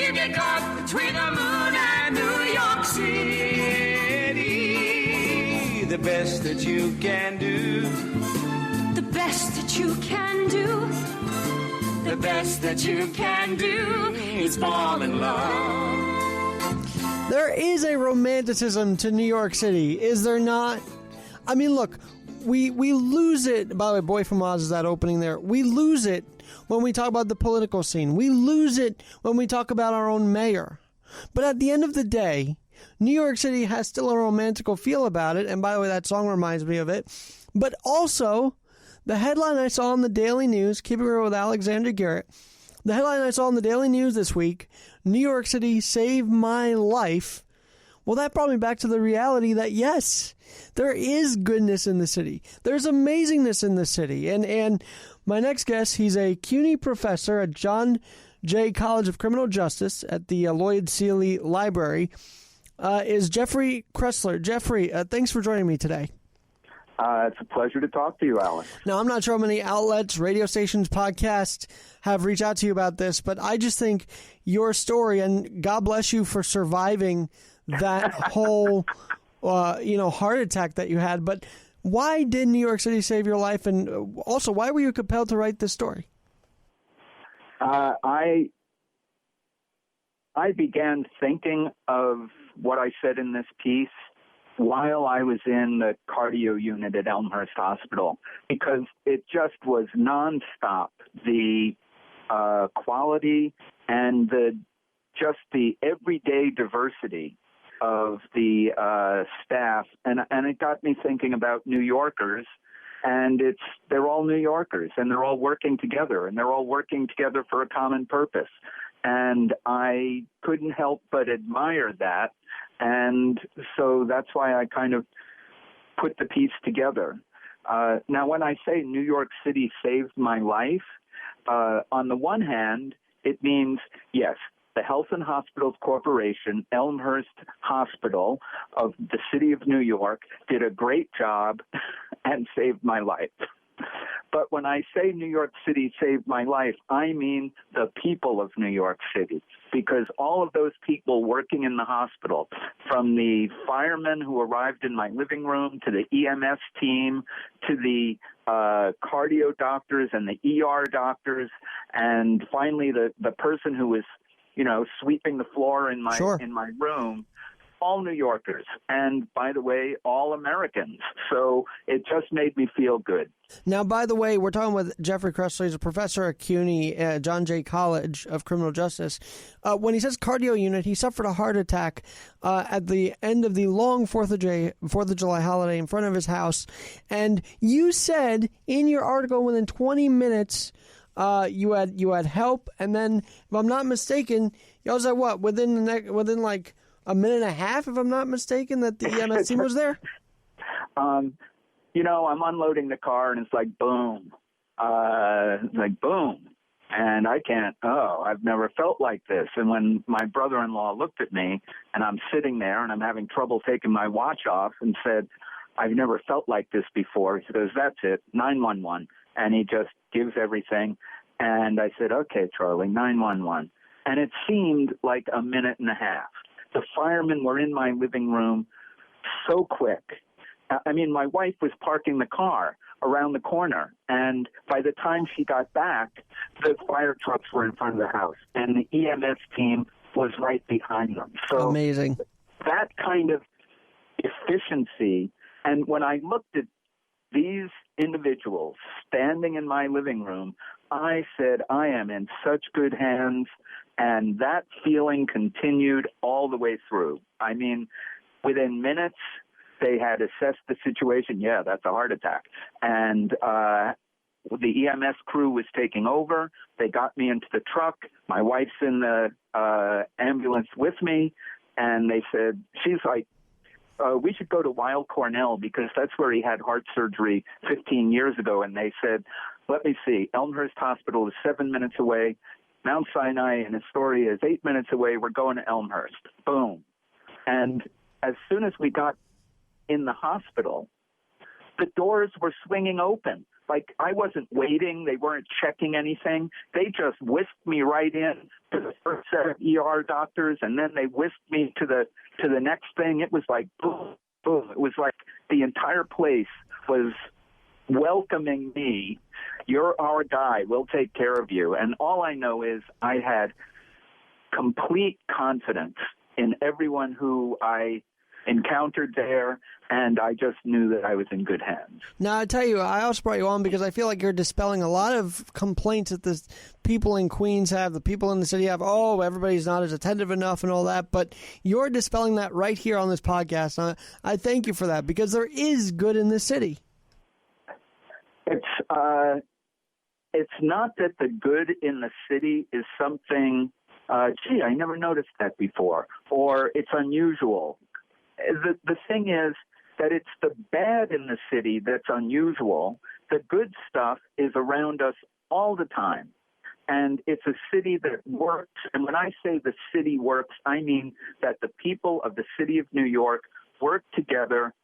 you get caught between the moon and New York City. The best that you can do. The best that you can do. The best that you can do is fall in love. There is a romanticism to New York City, is there not? I mean, look, we lose it. By the way, Boy from Oz is that opening there. We lose it when we talk about the political scene. We lose it when we talk about our own mayor. But at the end of the day, New York City has still a romantical feel about it. And by the way, that song reminds me of it. But also, the headline I saw on the Daily News, keeping it real with Alexander Garrett, the headline I saw in the Daily News this week, New York City saved my life. Well, that brought me back to the reality that, yes, there is goodness in the city. There's amazingness in the city. And my next guest, he's a CUNY professor at John Jay College of Criminal Justice at the Lloyd Seeley Library, is Jeffrey Kroessler. Jeffrey, thanks for joining me today. It's a pleasure to talk to you, Alex. Now, I'm not sure how many outlets, radio stations, podcasts have reached out to you about this, but I just think your story, and God bless you for surviving that whole, heart attack that you had. But why did New York City save your life? And also, why were you compelled to write this story? I began thinking of what I said in this piece while I was in the cardio unit at Elmhurst Hospital, because it just was nonstop. The quality and the everyday diversity of the staff, and it got me thinking about New Yorkers, and they're all New Yorkers, and they're all working together, and they're all working together for a common purpose. And I couldn't help but admire that. And so that's why I kind of put the piece together. Now, when I say New York City saved my life, on the one hand, it means, yes, the Health and Hospitals Corporation, Elmhurst Hospital of the city of New York, did a great job and saved my life. But when I say New York City saved my life, I mean the people of New York City, because all of those people working in the hospital, from the firemen who arrived in my living room to the EMS team to the cardio doctors and the ER doctors, and finally the person who was, sweeping the floor in my Sure. in my room, all New Yorkers, and by the way, all Americans. So it just made me feel good. Now, by the way, we're talking with Jeffrey Kroessler. He's a professor at CUNY, John Jay College of Criminal Justice. When he says cardio unit, he suffered a heart attack at the end of the long 4th of July holiday in front of his house. And you said in your article within 20 minutes you had help, and then, if I'm not mistaken, you was at what within like a minute and a half, if I'm not mistaken, that the EMS team was there? I'm unloading the car, and it's like, boom. Boom. And I've never felt like this. And when my brother-in-law looked at me, and I'm sitting there, and I'm having trouble taking my watch off, and said, I've never felt like this before. He goes, that's it, 911. And he just gives everything. And I said, okay, Charlie, 911. And it seemed like a minute and a half. The firemen were in my living room so quick. I mean, my wife was parking the car around the corner, and by the time she got back, the fire trucks were in front of the house, and the EMS team was right behind them. So amazing. That kind of efficiency, and when I looked at these individuals standing in my living room, I said, I am in such good hands. And that feeling continued all the way through. I mean, within minutes, they had assessed the situation. Yeah, that's a heart attack. And the EMS crew was taking over. They got me into the truck. My wife's in the ambulance with me. And they said, she's like, we should go to Weill Cornell because that's where he had heart surgery 15 years ago. And they said, let me see, Elmhurst Hospital is 7 minutes away. Mount Sinai and Astoria is 8 minutes away. We're going to Elmhurst. Boom. And as soon as we got in the hospital, the doors were swinging open. Like, I wasn't waiting. They weren't checking anything. They just whisked me right in to the first set of ER doctors, and then they whisked me to the next thing. It was like boom, boom. It was like the entire place was welcoming me. You're our guy. We'll take care of you. And all I know is I had complete confidence in everyone who I encountered there, and I just knew that I was in good hands. Now, I tell you, I also brought you on because I feel like you're dispelling a lot of complaints that the people in Queens have, the people in the city have. Oh, everybody's not as attentive enough and all that, but you're dispelling that right here on this podcast. I thank you for that, because there is good in this city. It's not that the good in the city is something, gee, I never noticed that before, or it's unusual. The thing is that it's the bad in the city that's unusual. The good stuff is around us all the time. And it's a city that works. And when I say the city works, I mean that the people of the city of New York work together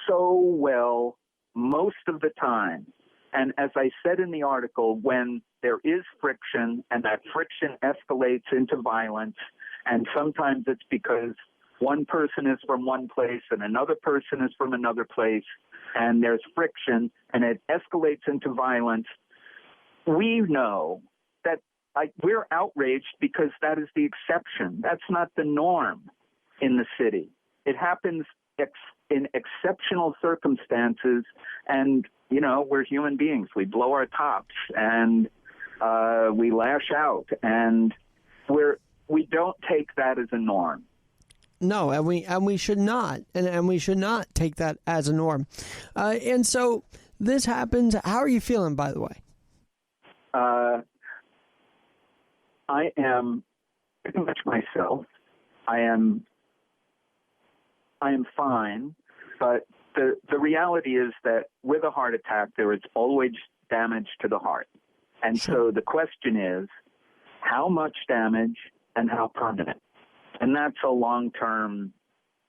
so well most of the time. And as I said in the article, when there is friction and that friction escalates into violence, and sometimes it's because one person is from one place and another person is from another place, and there's friction and it escalates into violence, we know that we're outraged because that is the exception. That's not the norm in the city. It happens in exceptional circumstances, and, you know, we're human beings. We blow our tops and we lash out, and we don't take that as a norm. No, and we should not, and we should not take that as a norm. And so this happens. How are you feeling, by the way? I am pretty much myself. I am fine, but the reality is that with a heart attack, there is always damage to the heart. And so the question is, how much damage and how permanent? And that's a long-term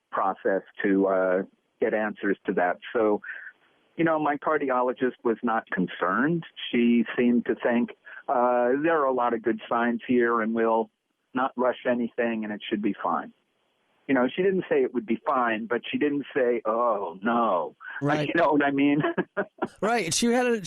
process to get answers to that. So, you know, my cardiologist was not concerned. She seemed to think there are a lot of good signs here, and we'll not rush anything, and it should be fine. You know, she didn't say it would be fine, but she didn't say, "Oh no," right? You know what I mean? Right. She had a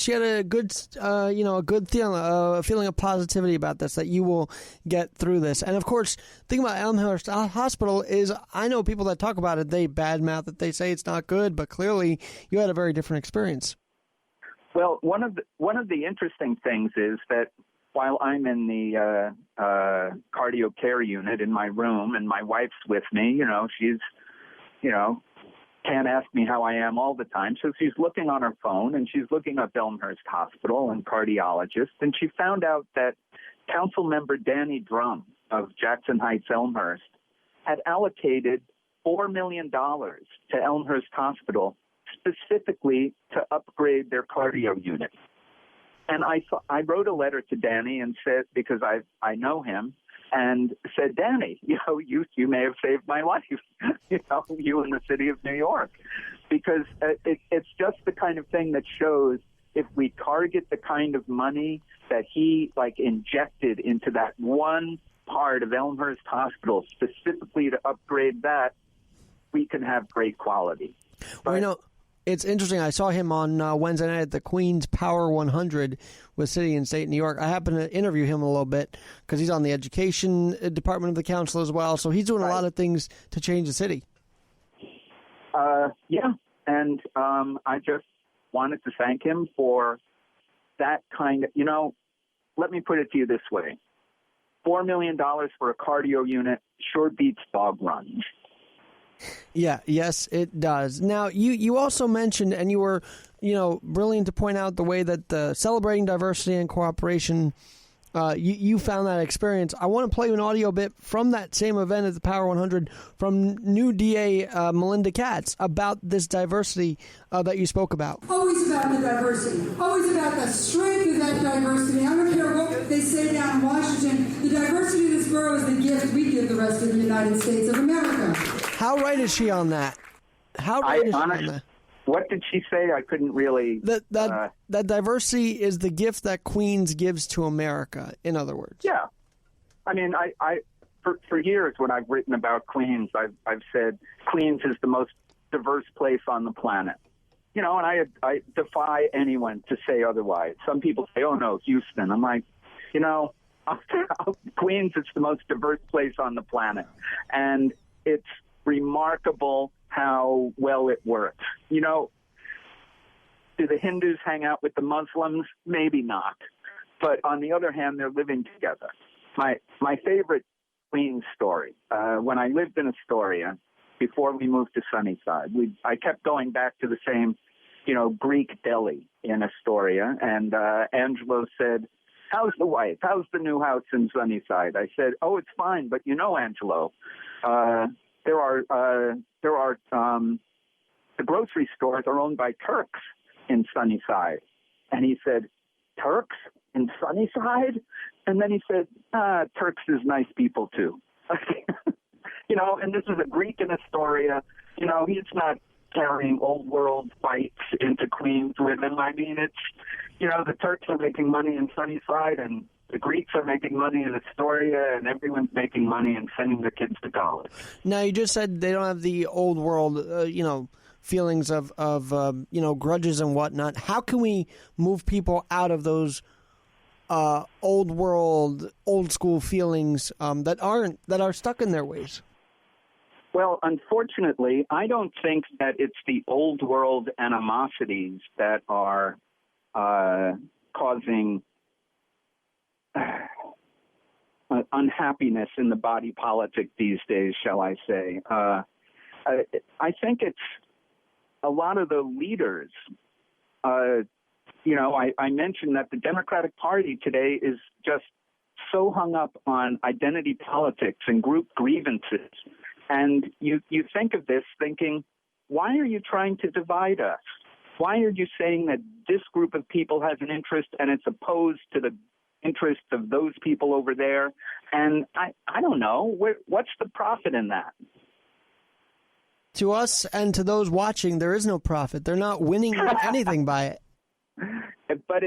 good, a good feeling of positivity about this, that you will get through this. And of course, the thing about Elmhurst Hospital is, I know people that talk about it, they badmouth it, they say it's not good, but clearly you had a very different experience. Well, one of the interesting things is that while I'm in the cardio care unit in my room, and my wife's with me, you know, she's, you know, can't ask me how I am all the time. So she's looking on her phone, and she's looking up Elmhurst Hospital and cardiologist, and she found out that council member Danny Drum of Jackson Heights, Elmhurst, had allocated $4 million to Elmhurst Hospital specifically to upgrade their cardio unit. And I wrote a letter to Danny and said, because I know him, and said, Danny, you know, you may have saved my life, you know, you in the city of New York, because it's just the kind of thing that shows if we target the kind of money that he injected into that one part of Elmhurst Hospital specifically to upgrade that, we can have great quality. But, well, you know, it's interesting. I saw him on Wednesday night at the Queen's Power 100 with City and State New York. I happened to interview him a little bit because he's on the education department of the council as well. So he's doing a lot of things to change the city. Yeah, and I just wanted to thank him for that kind of, you know, let me put it to you this way. $4 million for a cardio unit sure beats dog runs. Yeah, yes, it does. Now, you also mentioned, and you were, you know, brilliant to point out the way that the celebrating diversity and cooperation, you found that experience. I want to play an audio bit from that same event at the Power 100 from new DA Melinda Katz about this diversity that you spoke about. Always about the diversity. Always about the strength of that diversity. I don't care what they say down in Washington. The diversity of this borough is the gift we give the rest of the United States of America. How right is she on that? How right is she on that? What did she say? I couldn't really. That diversity is the gift that Queens gives to America. In other words. Yeah, I mean, for years when I've written about Queens, I've said Queens is the most diverse place on the planet. You know, and I defy anyone to say otherwise. Some people say, "Oh no, Houston." I'm like, you know, Queens is the most diverse place on the planet, and it's remarkable how well it works. You know, do the Hindus hang out with the Muslims? Maybe not. But on the other hand, they're living together. My favorite Queens story, when I lived in Astoria, before we moved to Sunnyside, I kept going back to the same, you know, Greek deli in Astoria. And Angelo said, "How's the wife? How's the new house in Sunnyside?" I said, "Oh, it's fine. But you know, Angelo, there are the grocery stores are owned by Turks in Sunnyside." And he said, "Turks in Sunnyside?" And then he said, "Turks is nice people too." You know, and this is a Greek in Astoria. You know, he's not carrying old world fights into Queens with him. I mean, it's, you know, the Turks are making money in Sunnyside, and the Greeks are making money in Astoria, and everyone's making money and sending their kids to college. Now, you just said they don't have the old world, you know, feelings of you know, grudges and whatnot. How can we move people out of those old world, old school feelings that are stuck in their ways? Well, unfortunately, I don't think that it's the old world animosities that are causing unhappiness in the body politic these days, shall I say. I think it's a lot of the leaders. You know, I mentioned that the Democratic Party today is just so hung up on identity politics and group grievances. And you think of this thinking, why are you trying to divide us? Why are you saying that this group of people has an interest and it's opposed to the interests of those people over there? And I don't know. What's the profit in that? To us and to those watching, there is no profit. They're not winning anything by it. But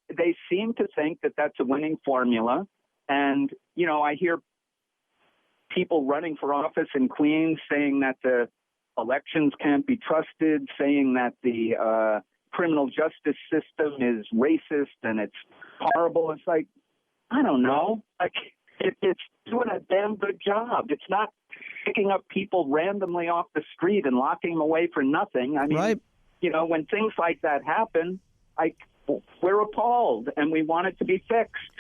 they seem to think that that's a winning formula. And, you know, I hear people running for office in Queens saying that the elections can't be trusted, saying that the criminal justice system is racist and it's horrible. It's like, I don't know. Like, it's doing a damn good job. It's not picking up people randomly off the street and locking them away for nothing. I mean, right. You know, when things like that happen, we're appalled and we want it to be fixed.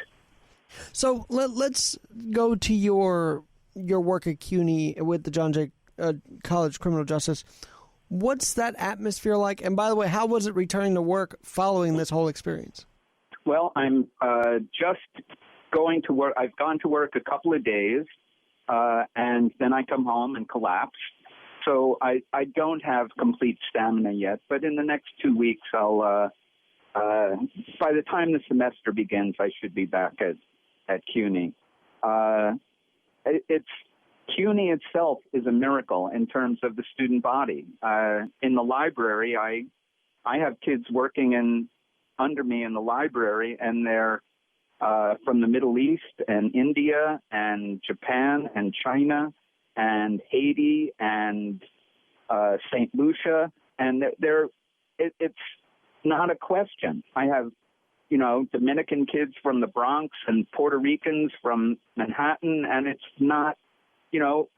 So let's go to your work at CUNY with the John Jay College Criminal Justice. What's that atmosphere like? And by the way, how was it returning to work following this whole experience? Well, I'm just going to work. I've gone to work a couple of days, and then I come home and collapse. So I don't have complete stamina yet. But in the next 2 weeks, I'll by the time the semester begins, I should be back at CUNY. CUNY itself is a miracle in terms of the student body. In the library, I have kids working under me in the library, and they're from the Middle East and India and Japan and China and Haiti and St. Lucia, and it's not a question. I have, you know, Dominican kids from the Bronx and Puerto Ricans from Manhattan, and it's not, you know,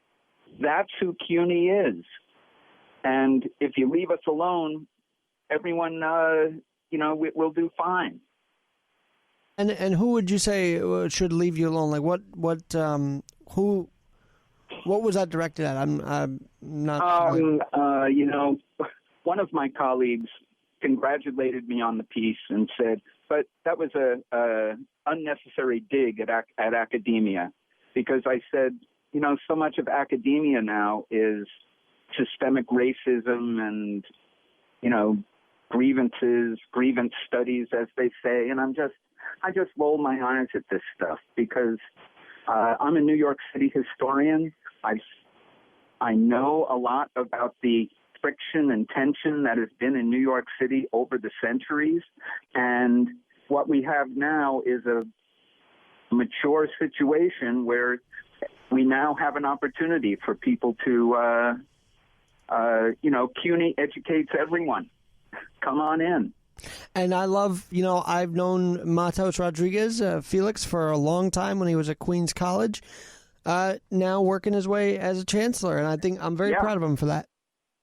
that's who CUNY is. And if you leave us alone, everyone, you know, we'll do fine. And who would you say should leave you alone? Like what was that directed at? I'm not. You know, one of my colleagues congratulated me on the piece and said, but that was a unnecessary dig at academia, because I said, you know, so much of academia now is systemic racism and, you know, grievance studies, as they say. And I just roll my eyes at this stuff because I'm a New York City historian. I know a lot about the friction and tension that has been in New York City over the centuries. And what we have now is a mature situation where we now have an opportunity for people to, CUNY educates everyone. Come on in. And I love, I've known Matos Rodriguez, Felix, for a long time when he was at Queens College, now working his way as a chancellor. And I think I'm very proud of him for that.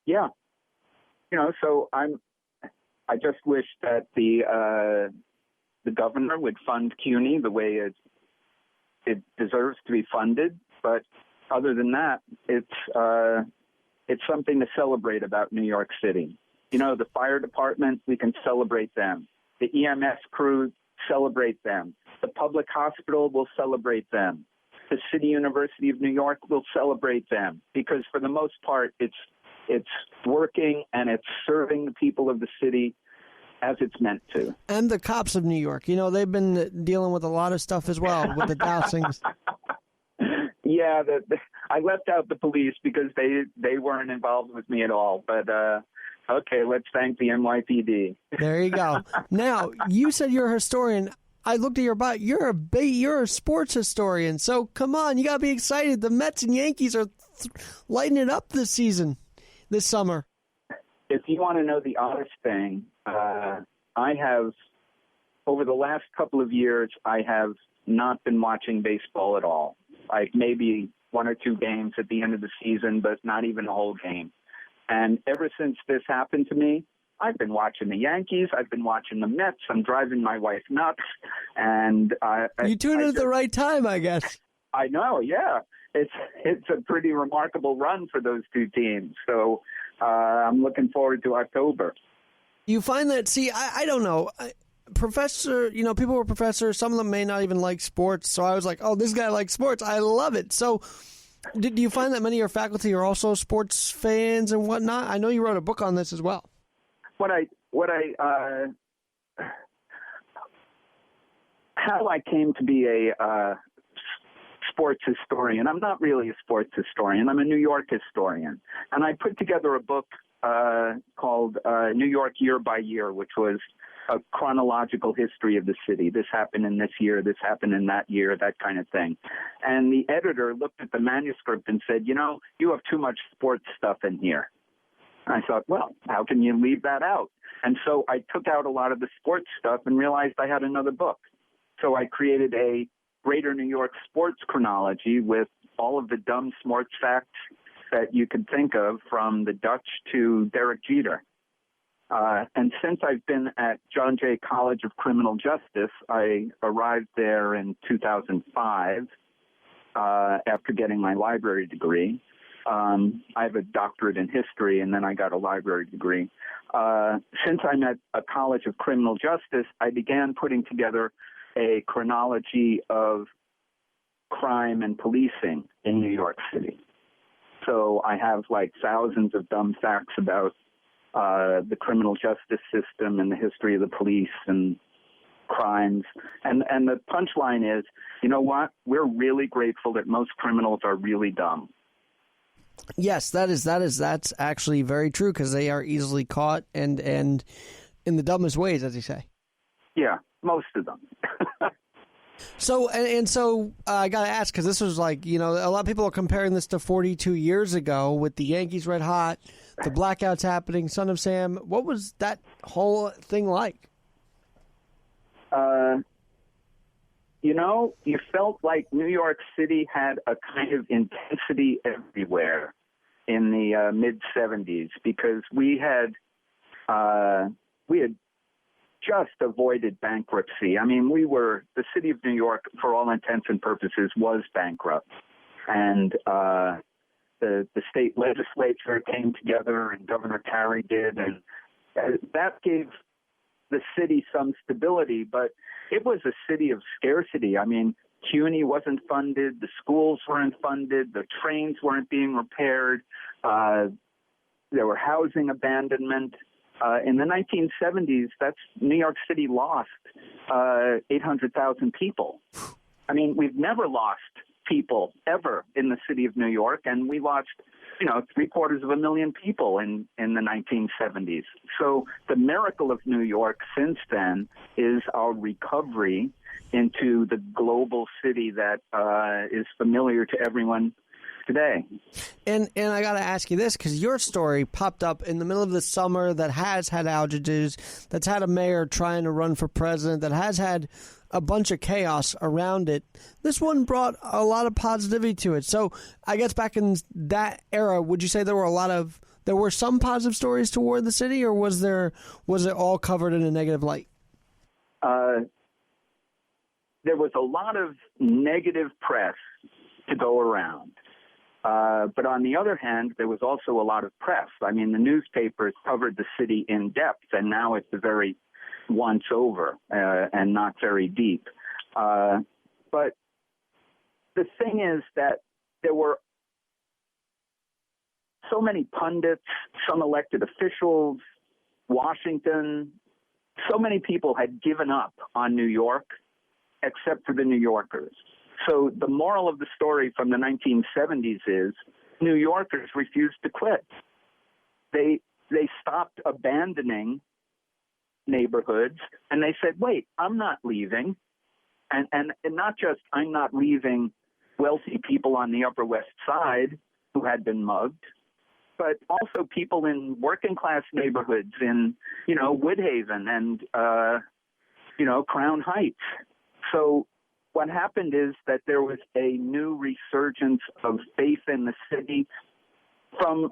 Yeah. So I just wish that the governor would fund CUNY the way it deserves to be funded. But other than that, it's something to celebrate about New York City. The fire department, we can celebrate them. The EMS crew, celebrate them. The public hospital will celebrate them. The City University of New York will celebrate them because for the most part, it's working and it's serving the people of the city as it's meant to. And the cops of New York, they've been dealing with a lot of stuff as well with the dousings. Yeah, I left out the police because they weren't involved with me at all. But okay, let's thank the NYPD. There you go. Now, you said you're a historian. I looked at your bio. You're a sports historian. So come on, you got to be excited. The Mets and Yankees are lighting it up this summer. If you want to know the honest thing, I have, over the last couple of years, I have not been watching baseball at all. Like maybe one or two games at the end of the season, but not even a whole game. And ever since this happened to me, I've been watching the Yankees. I've been watching the Mets. I'm driving my wife nuts. And you tuned in at the right time, I guess. I know, yeah. It's a pretty remarkable run for those two teams. So I'm looking forward to October. You find that, I don't know. Professor, people were professors. Some of them may not even like sports. So I was like, oh, this guy likes sports. I love it. So do you find that many of your faculty are also sports fans and whatnot? I know you wrote a book on this as well. How I came to be a sports historian. I'm not really a sports historian. I'm a New York historian. And I put together a book called New York Year by Year, which was a chronological history of the city. This happened in this year, this happened in that year, that kind of thing. And the editor looked at the manuscript and said, you have too much sports stuff in here. And I thought, well, how can you leave that out? And so I took out a lot of the sports stuff and realized I had another book. So I created a Greater New York sports chronology with all of the dumb sports facts that you could think of, from the Dutch to Derek Jeter. And since I've been at John Jay College of Criminal Justice, I arrived there in 2005 after getting my library degree. I have a doctorate in history, and then I got a library degree. Since I'm at a College of Criminal Justice, I began putting together a chronology of crime and policing in New York City. So I have thousands of dumb facts about the criminal justice system and the history of the police and crimes. And the punchline is, you know what? We're really grateful that most criminals are really dumb. Yes, that's actually very true, because they are easily caught and in the dumbest ways, as you say. Yeah, most of them. So I got to ask, because this was a lot of people are comparing this to 42 years ago with the Yankees red hot, the blackouts happening, Son of Sam. What was that whole thing like? You felt like New York City had a kind of intensity everywhere in the mid-'70s, because we had just avoided bankruptcy. I mean, the city of New York, for all intents and purposes, was bankrupt. And the state legislature came together, and Governor Carey did, and that gave the city some stability, but it was a city of scarcity. I mean, CUNY wasn't funded, the schools weren't funded, the trains weren't being repaired, there were housing abandonment. In the 1970s, New York City lost 800,000 people. I mean, we've never lost people ever in the city of New York, and we lost, 750,000 people in the 1970s. So the miracle of New York since then is our recovery into the global city that is familiar to everyone today. And I got to ask you this, because your story popped up in the middle of the summer that has had outages, that's had a mayor trying to run for president, that has had a bunch of chaos around it. This one brought a lot of positivity to it. So I guess back in that era, would you say there were some positive stories toward the city, or was it all covered in a negative light? There was a lot of negative press to go around. But on the other hand, there was also a lot of press. I mean, the newspapers covered the city in depth, and now it's a very once over and not very deep. But the thing is that there were so many pundits, some elected officials, Washington, so many people had given up on New York except for the New Yorkers. So the moral of the story from the 1970s is New Yorkers refused to quit. They stopped abandoning neighborhoods, and they said, wait, I'm not leaving. And not just I'm not leaving wealthy people on the Upper West Side who had been mugged, but also people in working class neighborhoods in, Woodhaven and, Crown Heights. So what happened is that there was a new resurgence of faith in the city from,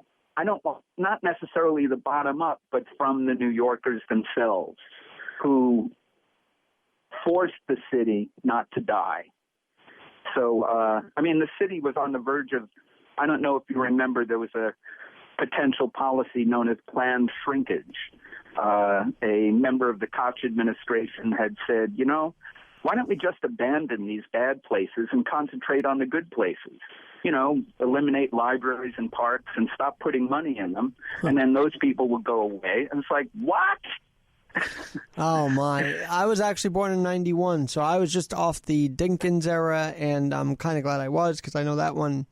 not necessarily the bottom up, but from the New Yorkers themselves, who forced the city not to die. So, the city was on the verge of, I don't know if you remember, there was a potential policy known as planned shrinkage. A member of the Koch administration had said, why don't we just abandon these bad places and concentrate on the good places? Eliminate libraries and parks and stop putting money in them, and then those people will go away. And it's like, what? Oh, my. I was actually born in 91, so I was just off the Dinkins era, and I'm kind of glad I was, because I know that one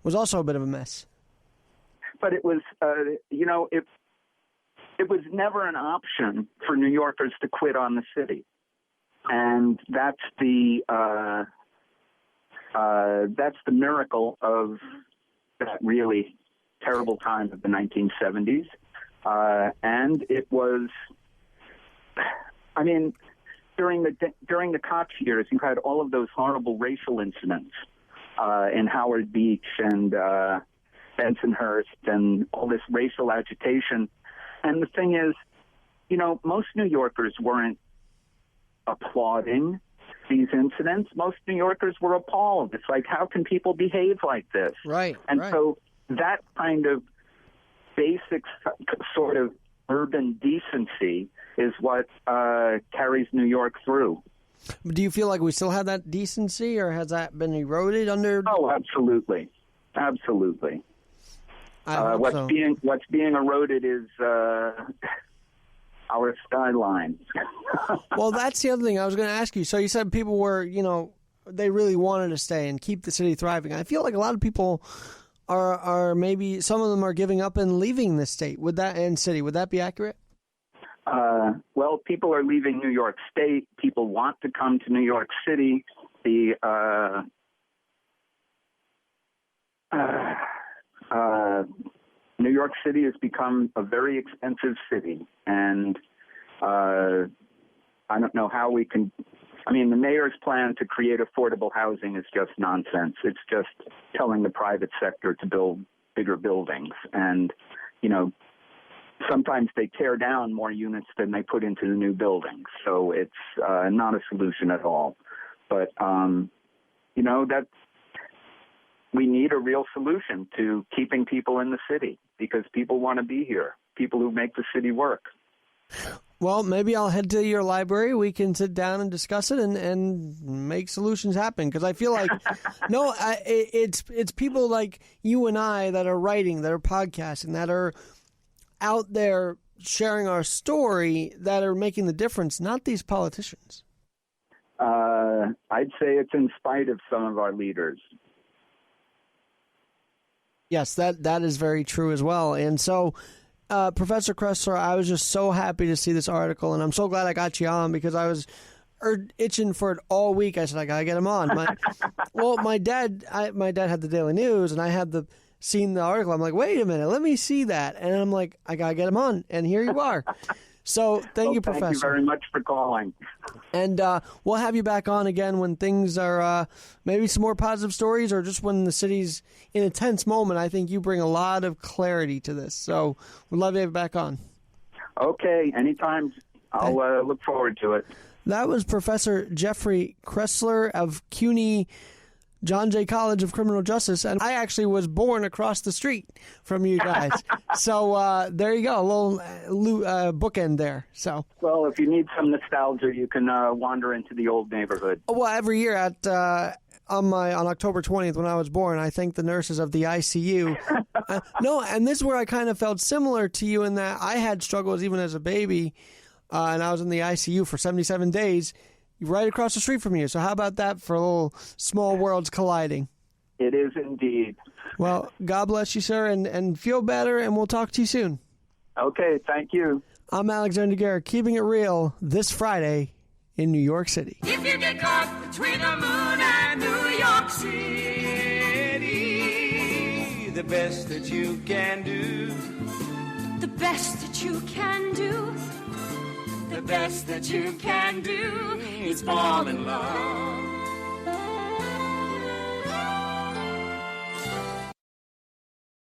was also a bit of a mess. But it was, it was never an option for New Yorkers to quit on the city. And that's the miracle of that really terrible time of the 1970s. And it was, during the Koch years, you had all of those horrible racial incidents in Howard Beach and Bensonhurst and all this racial agitation. And the thing is, most New Yorkers weren't applauding these incidents. Most New Yorkers were appalled. It's like, how can people behave like this? Right. And so that kind of basic sort of urban decency is what carries New York through. Do you feel like we still have that decency, or has that been eroded under? Oh, absolutely. Absolutely. What's being eroded is our skyline. Well, that's the other thing I was going to ask you. So you said people were, they really wanted to stay and keep the city thriving. I feel like a lot of people are maybe, some of them are giving up and leaving the state. Would that be accurate? Well, people are leaving New York State. People want to come to New York City. New York City has become a very expensive city, and I don't know how we can. The mayor's plan to create affordable housing is just nonsense. It's just telling the private sector to build bigger buildings, and sometimes they tear down more units than they put into the new buildings. So it's not a solution at all. But that's. We need a real solution to keeping people in the city, because people want to be here, people who make the city work. Well, maybe I'll head to your library. We can sit down and discuss it and make solutions happen, because I feel like, it's people like you and I that are writing, that are podcasting, that are out there sharing our story, that are making the difference, not these politicians. I'd say it's in spite of some of our leaders. Yes, that is very true as well. And so, Professor Kroessler, I was just so happy to see this article, and I'm so glad I got you on because I was itching for it all week. I said, I got to get him on. My dad had the Daily News, and I had seen the article. I'm like, wait a minute, let me see that. And I'm like, I got to get him on. And here you are. So thank you, Professor. Thank you very much for calling. And we'll have you back on again when things are maybe some more positive stories or just when the city's in a tense moment. I think you bring a lot of clarity to this. So we'd love to have you back on. Okay, anytime. I'll look forward to it. That was Professor Jeffrey Kroessler of CUNY John Jay College of Criminal Justice, and I actually was born across the street from you guys. So there you go, a little bookend there. So, well, if you need some nostalgia, you can wander into the old neighborhood. Well, every year on October 20th when I was born, I thank the nurses of the ICU. No, and this is where I kind of felt similar to you in that I had struggles even as a baby, and I was in the ICU for 77 days. Right across the street from you. So how about that for a little small worlds colliding? It is indeed. Well, God bless you, sir, and feel better, and we'll talk to you soon. Okay, thank you. I'm Alexander Garrett, keeping it real this Friday in New York City. If you get caught between the moon and New York City, the best that you can do, The best that you can do. the best that you can do is fall in love.